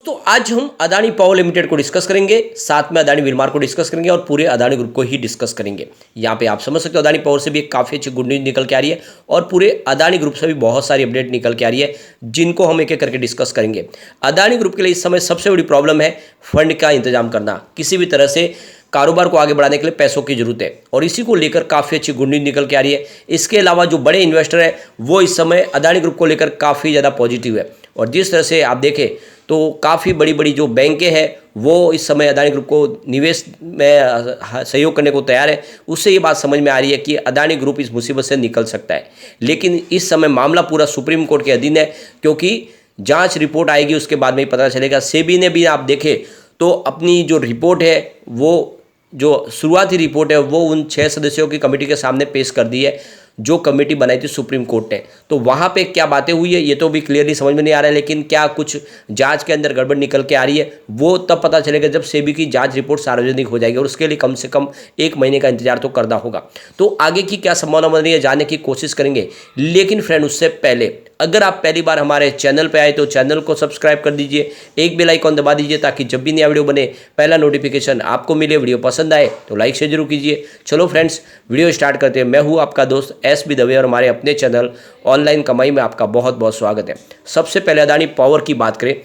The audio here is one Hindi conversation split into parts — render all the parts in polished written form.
तो आज हम अदानी पावर लिमिटेड को डिस्कस करेंगे, साथ में अदानी विलमार को डिस्कस करेंगे और पूरे अदानी ग्रुप को ही डिस्कस करेंगे। यहाँ पे आप समझ सकते हो अदानी पावर से भी एक काफ़ी अच्छी गुड न्यूज़ निकल के आ रही है और पूरे अदानी ग्रुप से भी बहुत सारी अपडेट निकल के आ रही है, जिनको हम एक एक करके डिस्कस करेंगे। अदानी ग्रुप के लिए इस समय सबसे बड़ी प्रॉब्लम है फंड का इंतजाम करना। किसी भी तरह से कारोबार को आगे बढ़ाने के लिए पैसों की जरूरत है और इसी को लेकर काफ़ी अच्छी गुड न्यूज़ निकल के आ रही है। इसके अलावा जो बड़े इन्वेस्टर है वो इस समय अदानी ग्रुप को लेकर काफ़ी ज़्यादा पॉजिटिव है और जिस तरह से आप देखें तो काफ़ी बड़ी बड़ी जो बैंकें हैं वो इस समय अदानी ग्रुप को निवेश में सहयोग करने को तैयार है। उससे ये बात समझ में आ रही है कि अदानी ग्रुप इस मुसीबत से निकल सकता है। लेकिन इस समय मामला पूरा सुप्रीम कोर्ट के अधीन है, क्योंकि जांच रिपोर्ट आएगी उसके बाद में ही पता चलेगा। सेबी ने भी आप देखें तो अपनी जो रिपोर्ट है वो जो शुरुआती रिपोर्ट है वो उन 6 सदस्यों की कमेटी के सामने पेश कर दी है, जो कमेटी बनाई थी सुप्रीम कोर्ट ने। तो वहाँ पे क्या बातें हुई है ये तो भी क्लियरली समझ में नहीं आ रहा है, लेकिन क्या कुछ जांच के अंदर गड़बड़ निकल के आ रही है वो तब पता चलेगा जब सेबी की जांच रिपोर्ट सार्वजनिक हो जाएगी और उसके लिए कम से कम 1 महीने का इंतजार तो करना होगा। तो आगे की क्या संभावना बन रही है जानने की कोशिश करेंगे। लेकिन फ्रेंड उससे पहले अगर आप पहली बार हमारे चैनल पर आए तो चैनल को सब्सक्राइब कर दीजिए, एक बेल आइकॉन दबा दीजिए ताकि जब भी नया वीडियो बने पहला नोटिफिकेशन आपको मिले। वीडियो पसंद आए तो लाइक शेयर जरूर कीजिए। चलो फ्रेंड्स वीडियो स्टार्ट करते हैं। मैं हूँ आपका दोस्त SB दवे और हमारे अपने चैनल ऑनलाइन कमाई में आपका बहुत बहुत स्वागत है। सबसे पहले अदानी पावर की बात करें,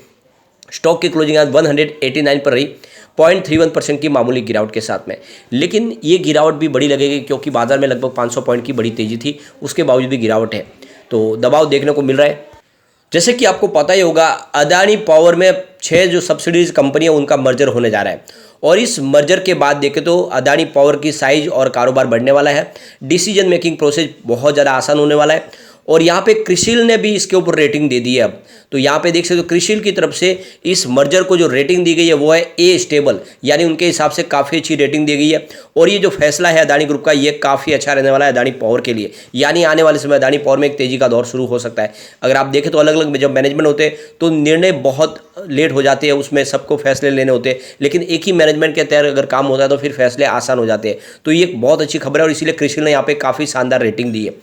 स्टॉक की क्लोजिंग आज 189 पर रही, 0.31% की मामूली गिरावट के साथ में। लेकिन ये गिरावट भी बड़ी लगेगी क्योंकि बाजार में लगभग 500 पॉइंट की बड़ी तेजी थी, उसके बावजूद भी गिरावट है तो दबाव देखने को मिल रहा है। जैसे कि आपको पता ही होगा अदानी पावर में 6 जो सब्सिडीज कंपनियां उनका मर्जर होने जा रहा है और इस मर्जर के बाद देखें तो अदानी पावर की साइज और कारोबार बढ़ने वाला है। डिसीजन मेकिंग प्रोसेस बहुत ज़्यादा आसान होने वाला है और यहाँ पे क्रिसिल ने भी इसके ऊपर रेटिंग दे दी है। अब तो यहाँ पे देख सकते हो क्रिसिल की तरफ से इस मर्जर को जो रेटिंग दी गई है वो है A स्टेबल, यानी उनके हिसाब से काफ़ी अच्छी रेटिंग दी गई है। और ये जो फैसला है अदानी ग्रुप का ये काफ़ी अच्छा रहने वाला है अदानी पावर के लिए, यानी आने वाले समय अदानी पावर में एक तेजी का दौर शुरू हो सकता है। अगर आप देखें तो अलग अलग जब मैनेजमेंट होते हैं तो निर्णय बहुत लेट हो जाते हैं, उसमें सबको फैसले लेने होते हैं, लेकिन एक ही मैनेजमेंट के तहत अगर काम होता है तो फिर फैसले आसान हो जाते हैं। तो ये एक बहुत अच्छी खबर है और इसीलिए क्रिसिल ने यहाँ पे काफ़ी शानदार रेटिंग दी है।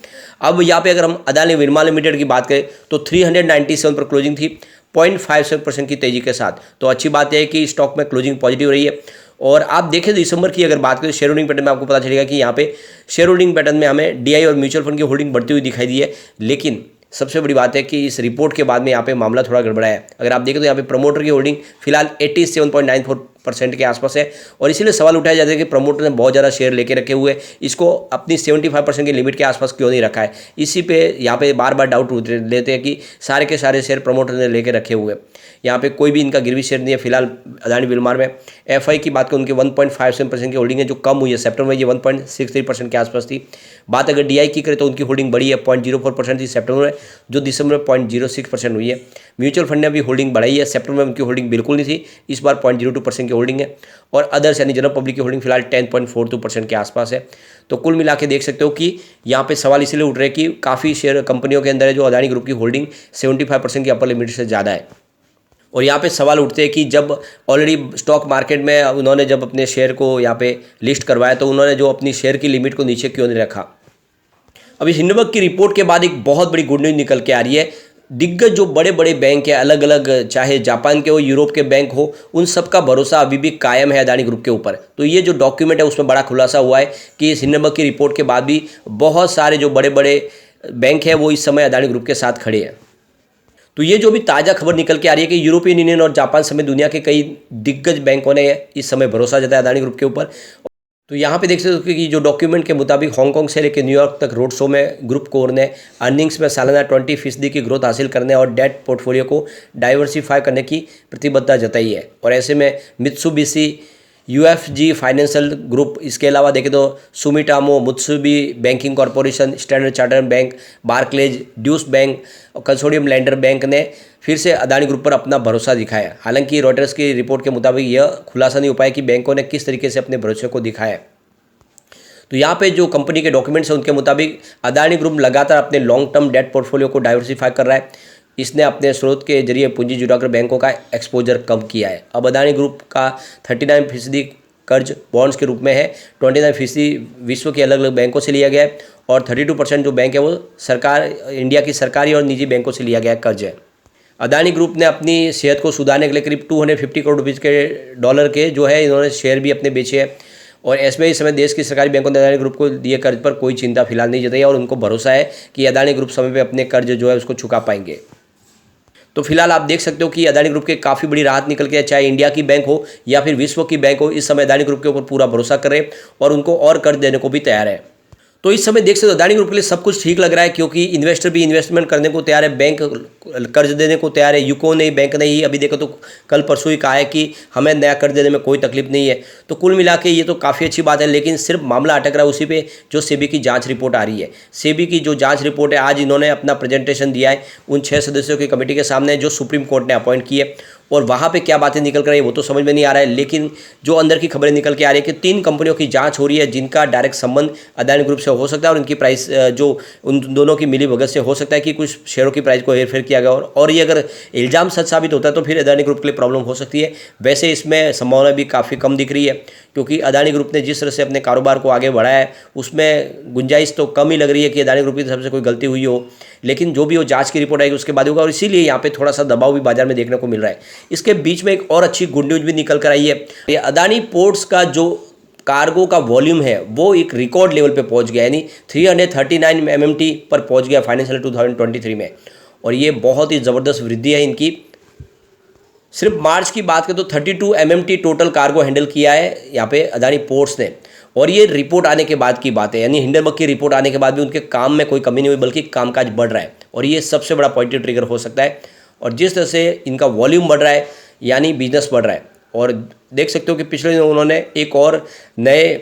अब यहाँ पे अगर हम अदानी विलमार लिमिटेड की बात करें तो 397 पर क्लोजिंग थी 0.57% की तेजी के साथ। तो अच्छी बात है कि स्टॉक में क्लोजिंग पॉजिटिव रही है। और आप देखें दिसंबर की अगर बात करें शेयर होल्डिंग पैटर्न में आपको पता चलेगा कि यहाँ पे शेयर होल्डिंग पैटर्न में हमें DI और म्यूचुअल फंड की होल्डिंग बढ़ती हुई दिखाई दी है। लेकिन सबसे बड़ी बात है कि इस रिपोर्ट के बाद में यहाँ पे मामला थोड़ा गड़बड़ा है। अगर आप देखें तो यहाँ पे प्रमोटर की होल्डिंग फिलहाल 87.94% के आसपास है और इसीलिए सवाल उठाया जाता है कि प्रमोटर ने बहुत ज़्यादा शेयर लेके रखे हुए, इसको अपनी 75% की लिमिट के आसपास क्यों नहीं रखा है। इसी पे यहाँ पे बार बार डाउट लेते हैं कि सारे के सारे शेयर प्रमोटर ने लेके रखे हुए। यहाँ पे कोई भी इनका गिरवी शेयर नहीं है फिलहाल अदानी विलमार में। FI की बात करें उनके 1.57% की होल्डिंग है जो कम हुई है, सेप्टेम्बर में ये 1.63% के आसपास थी। बात अगर DI की करें तो उनकी होल्डिंग बढ़ी है, 0.04% थी सेप्टेम्बर में जो दिसंबर में 0.06% हुई है। म्यूचुअल फंड ने भी होल्डिंग बढ़ाई है, सेप्टेम्बर में उनकी होल्डिंग बिल्कुल नहीं थी, इस बार 0.02% की होल्डिंग है। और अदर्स यानी जनरल पब्लिक की होल्डिंग फिलहाल 10.42% के आसपास है। तो कुल मिला के देख सकते हो कि यहाँ पे सवाल इसलिए उठ रहे हैं कि काफ़ी शेयर कंपनियों के अंदर है जो अदानी ग्रुप की होल्डिंग 75% की अपर लिमिट से ज़्यादा है। और यहाँ पे सवाल उठते हैं कि जब ऑलरेडी स्टॉक मार्केट में उन्होंने जब अपने शेयर को यहाँ पे लिस्ट करवाया तो उन्होंने जो अपनी शेयर की लिमिट को नीचे क्यों नहीं रखा। अभी हिंडनबर्ग की रिपोर्ट के बाद एक बहुत बड़ी गुड न्यूज़ निकल के आ रही है। दिग्गज जो बड़े बड़े बैंक है अलग अलग, चाहे जापान के हो यूरोप के बैंक हो, उन सब का भरोसा अभी भी कायम है अदानी ग्रुप के ऊपर। तो ये जो डॉक्यूमेंट है उसमें बड़ा खुलासा हुआ है कि इस हिंडनबर्ग की रिपोर्ट के बाद भी बहुत सारे जो बड़े बड़े बैंक है वो इस समय अदानी ग्रुप के साथ खड़े हैं। तो ये जो भी ताज़ा खबर निकल के आ रही है कि यूरोपियन यूनियन और जापान समेत दुनिया के कई दिग्गज बैंकों ने इस समय भरोसा जताया अदानी ग्रुप के ऊपर। तो यहाँ पे देख सकते हो कि जो डॉक्यूमेंट के मुताबिक हांगकांग से लेकर न्यूयॉर्क तक रोड शो में ग्रुप कोर ने अर्निंग्स में सालाना 20% की ग्रोथ हासिल करने और डेट पोर्टफोलियो को डाइवर्सिफाई करने की प्रतिबद्धता जताई है। और ऐसे में मित्सुबिशी UFG फाइनेंशियल ग्रुप, इसके अलावा देखें तो Sumitomo, Mitsubishi banking corporation, standard chartered bank, Barclays, Deutsche bank और कंसोर्टियम लैंडर बैंक ने फिर से अदानी ग्रुप पर अपना भरोसा दिखाया। हालांकि रॉयटर्स की रिपोर्ट के मुताबिक यह खुलासा नहीं हो पाया कि बैंकों ने किस तरीके से अपने भरोसे को दिखाया। तो यहाँ पे जो कंपनी के डॉक्यूमेंट्स हैं उनके मुताबिक अदानी ग्रुप लगातार अपने लॉन्ग टर्म डेट पोर्टफोलियो को डाइवर्सिफाई कर रहा है। इसने अपने स्रोत के जरिए पूंजी जुटाकर बैंकों का एक्सपोजर कम किया है। अब अदानी ग्रुप का 39% कर्ज बॉन्ड्स के रूप में है, 29% विश्व के अलग अलग बैंकों से लिया गया है और 32% जो बैंक है वो सरकार, इंडिया की सरकारी और निजी बैंकों से लिया गया कर्ज है। अदानी ग्रुप ने अपनी सेहत को सुधारने के लिए करीब 250 करोड़ रुपीज़ के डॉलर के जो है इन्होंने शेयर भी अपने बेचे हैं। और एसबीआई इस समय देश की सरकारी बैंकों ने अदानी ग्रुप को दिए कर्ज पर कोई चिंता फिलहाल नहीं जताई और उनको भरोसा है कि अदानी ग्रुप समय पे अपने कर्ज जो है उसको चुका पाएंगे। तो फिलहाल आप देख सकते हो कि अदानी ग्रुप के काफ़ी बड़ी राहत निकल के, चाहे इंडिया की बैंक हो या फिर विश्व की बैंक हो, इस समय अदानी ग्रुप के ऊपर पूरा भरोसा कर रहे हैं और उनको और कर्ज देने को भी तैयार है। तो इस समय देख सकते हो अदानी ग्रुप के लिए सब कुछ ठीक लग रहा है, क्योंकि इन्वेस्टर भी इन्वेस्टमेंट करने को तैयार है, बैंक कर्ज देने को तैयार है। यूको ने बैंक ने ही अभी देखो तो कल परसों ही कहा है कि हमें नया कर्ज देने में कोई तकलीफ नहीं है। तो कुल मिला के ये तो काफ़ी अच्छी बात है, लेकिन सिर्फ मामला अटक रहा है उसी पे जो सेबी की जांच रिपोर्ट आ रही है। सेबी की जो जांच रिपोर्ट है, आज इन्होंने अपना प्रेजेंटेशन दिया है उन 6 सदस्यों की कमेटी के सामने जो सुप्रीम कोर्ट ने अपॉइंट की है, और वहाँ पे क्या बातें निकल कर रही है वो तो समझ में नहीं आ रहा है। लेकिन जो अंदर की खबरें निकल के आ रही है कि 3 कंपनियों की जांच हो रही है जिनका डायरेक्ट संबंध अदानी ग्रुप से हो सकता है और उनकी प्राइस जो उन दोनों की मिली भगत से हो सकता है कि कुछ शेयरों की प्राइस को हेरफेर किया गया। और ये अगर इल्ज़ाम सच साबित होता है तो फिर अदानी ग्रुप के लिए प्रॉब्लम हो सकती है। वैसे इसमें संभावना भी काफ़ी कम दिख रही है, क्योंकि अदानी ग्रुप ने जिस तरह से अपने कारोबार को आगे बढ़ाया है उसमें गुंजाइश तो कम ही लग रही है कि अदानी ग्रुप की तरफ से कोई गलती हुई हो। लेकिन जो भी हो जांच की रिपोर्ट आएगी उसके बाद होगा, और इसीलिए यहाँ पे थोड़ा सा दबाव भी बाजार में देखने को मिल रहा है। इसके बीच में एक और अच्छी गुड न्यूज़ भी निकल कर आई है। ये अदानी पोर्ट्स का जो कार्गो का वॉल्यूम है वो एक रिकॉर्ड लेवल पे पहुंच गया, यानी 339 MMT पर पहुंच गया फाइनेंशियल 2023 में, और ये बहुत ही ज़बरदस्त वृद्धि है इनकी। सिर्फ मार्च की बात करें तो 32 MMT टोटल कार्गो हैंडल किया है यहाँ पे अदानी पोर्ट्स ने, और ये रिपोर्ट आने के बाद की बात है, यानी हिंडनबर्ग की रिपोर्ट आने के बाद भी उनके काम में कोई कमी नहीं हुई बल्कि कामकाज बढ़ रहा है, और ये सबसे बड़ा पॉजिटिव ट्रिगर हो सकता है। और जिस तरह से इनका वॉल्यूम बढ़ रहा है यानी बिजनेस बढ़ रहा है, और देख सकते हो कि पिछले दिनों उन्होंने एक और नए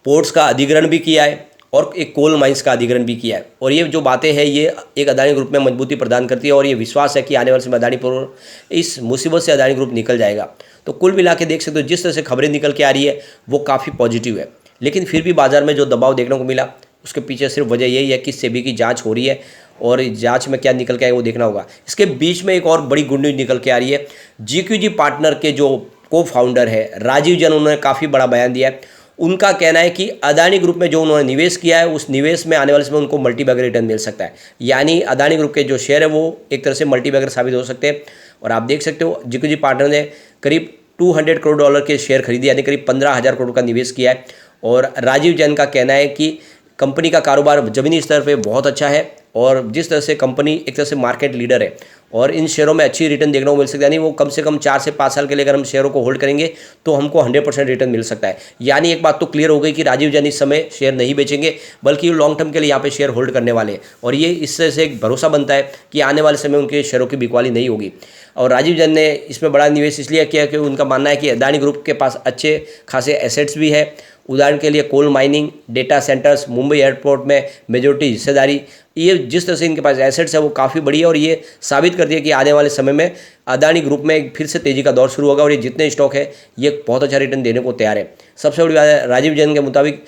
पोर्ट्स का अधिग्रहण भी किया है और एक कोल माइंस का अधिग्रहण भी किया है, और ये जो बातें हैं ये एक अदानी ग्रुप में मजबूती प्रदान करती है, और ये विश्वास है कि आने वाले समय अदानी पोर्ट इस मुसीबत से अदानी ग्रुप निकल जाएगा। तो कुल मिला के देख सकते हो जिस तरह से खबरें निकल के आ रही है वो काफ़ी पॉजिटिव है, लेकिन फिर भी बाजार में जो दबाव देखने को मिला उसके पीछे सिर्फ वजह यही है कि सेबी की जांच हो रही है, और जांच में क्या निकल के आएगा वो देखना होगा। इसके बीच में एक और बड़ी गुड न्यूज़ निकल के आ रही है। GQG पार्टनर के जो को फाउंडर है राजीव जैन, उन्होंने काफ़ी बड़ा बयान दिया है। उनका कहना है कि अदानी ग्रुप में जो उन्होंने निवेश किया है उस निवेश में आने वाले समय उनको मल्टीबैगर रिटर्न मिल सकता है, यानी अदानी ग्रुप के जो शेयर है वो एक तरह से मल्टीबैगर साबित हो सकते हैं। और आप देख सकते हो GQG पार्टनर ने करीब $200 करोड़ के शेयर खरीदे, यानी करीब 15,000 करोड़ का निवेश किया है। और राजीव जैन का कहना है कि कंपनी का कारोबार ज़मीनी स्तर पे बहुत अच्छा है, और जिस तरह से कंपनी एक तरह से मार्केट लीडर है और इन शेयरों में अच्छी रिटर्न देखने को मिल सकता है, यानी वो कम से कम 4 से 5 साल के लिए अगर हम शेयरों को होल्ड करेंगे तो हमको 100% रिटर्न मिल सकता है। यानी एक बात तो क्लियर हो गई कि राजीव जैन इस समय शेयर नहीं बेचेंगे बल्कि लॉन्ग टर्म के लिए यहाँ पे शेयर होल्ड करने वाले हैं, और ये इससे से एक भरोसा बनता है कि आने वाले समय उनके शेयरों की बिकवाली नहीं होगी। और राजीव जैन ने इसमें बड़ा निवेश इसलिए किया कि उनका मानना है कि अदानी ग्रुप के पास अच्छे खासे एसेट्स भी है, उदाहरण के लिए coal mining, data centres, Mumbai airport में मेजॉरिटी हिस्सेदारी, ये जिस तरह से इनके पास एसेट्स है वो काफ़ी बड़ी है, और ये साबित कर दिया कि आने वाले समय में अदानी ग्रुप में फिर से तेज़ी का दौर शुरू होगा, और ये जितने स्टॉक है ये बहुत अच्छा रिटर्न देने को तैयार है। सबसे बड़ी बात है राजीव जैन के मुताबिक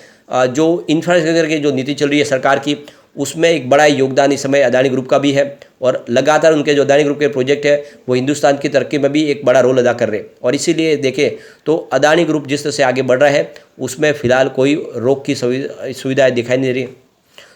जो इंफ्रास्ट्रक्चर की जो नीति चल रही है सरकार की उसमें एक बड़ा योगदान इस समय अदानी ग्रुप का भी है, और लगातार उनके जो अदानी ग्रुप के प्रोजेक्ट है वो हिंदुस्तान की तरक्की में भी एक बड़ा रोल अदा कर रहे हैं। और इसीलिए देखें तो अदानी ग्रुप जिस तरह से आगे बढ़ रहा है उसमें फ़िलहाल कोई रोक की सुविधाएँ दिखाई नहीं दे रही।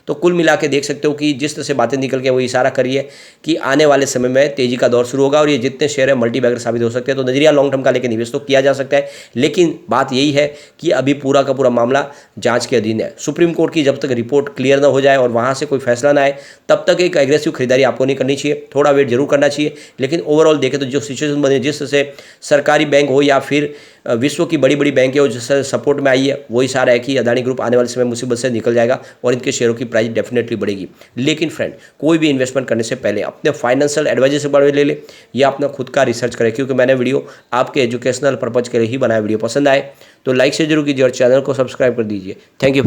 तो कुल मिला के देख सकते हो कि जिस तरह से बातें निकल के वो इशारा करिए कि आने वाले समय में तेज़ी का दौर शुरू होगा, और ये जितने शेयर है मल्टीबैगर साबित हो सकते हैं। तो नजरिया लॉन्ग टर्म का लेकर निवेश तो किया जा सकता है, लेकिन बात यही है कि अभी पूरा का पूरा मामला जांच के अधीन है। सुप्रीम कोर्ट की जब तक रिपोर्ट क्लियर ना हो जाए और वहाँ से कोई फैसला ना आए तब तक एक एग्रेसिव खरीदारी आपको नहीं करनी चाहिए, थोड़ा वेट जरूर करना चाहिए। लेकिन ओवरऑल देखें तो जो सिचुएशन बनी, जिस तरह से सरकारी बैंक हो या फिर विश्व की बड़ी बड़ी बैंकें हो जिससे सपोर्ट में आई है, वो इशारा है कि अदानी ग्रुप आने वाले समय मुसीबत से निकल जाएगा और इनके शेयरों की प्राइस डेफिनेटली बढ़ेगी। लेकिन फ्रेंड, कोई भी इन्वेस्टमेंट करने से पहले अपने फाइनेंशियल एडवाइजर से बारे में ले ले या अपना खुद का रिसर्च करें, क्योंकि मैंने वीडियो आपके एजुकेशनल पर्पज के लिए ही बनाया। वीडियो पसंद आए तो लाइक से जरूर कीजिए और चैनल को सब्सक्राइब कर दीजिए। Thank you.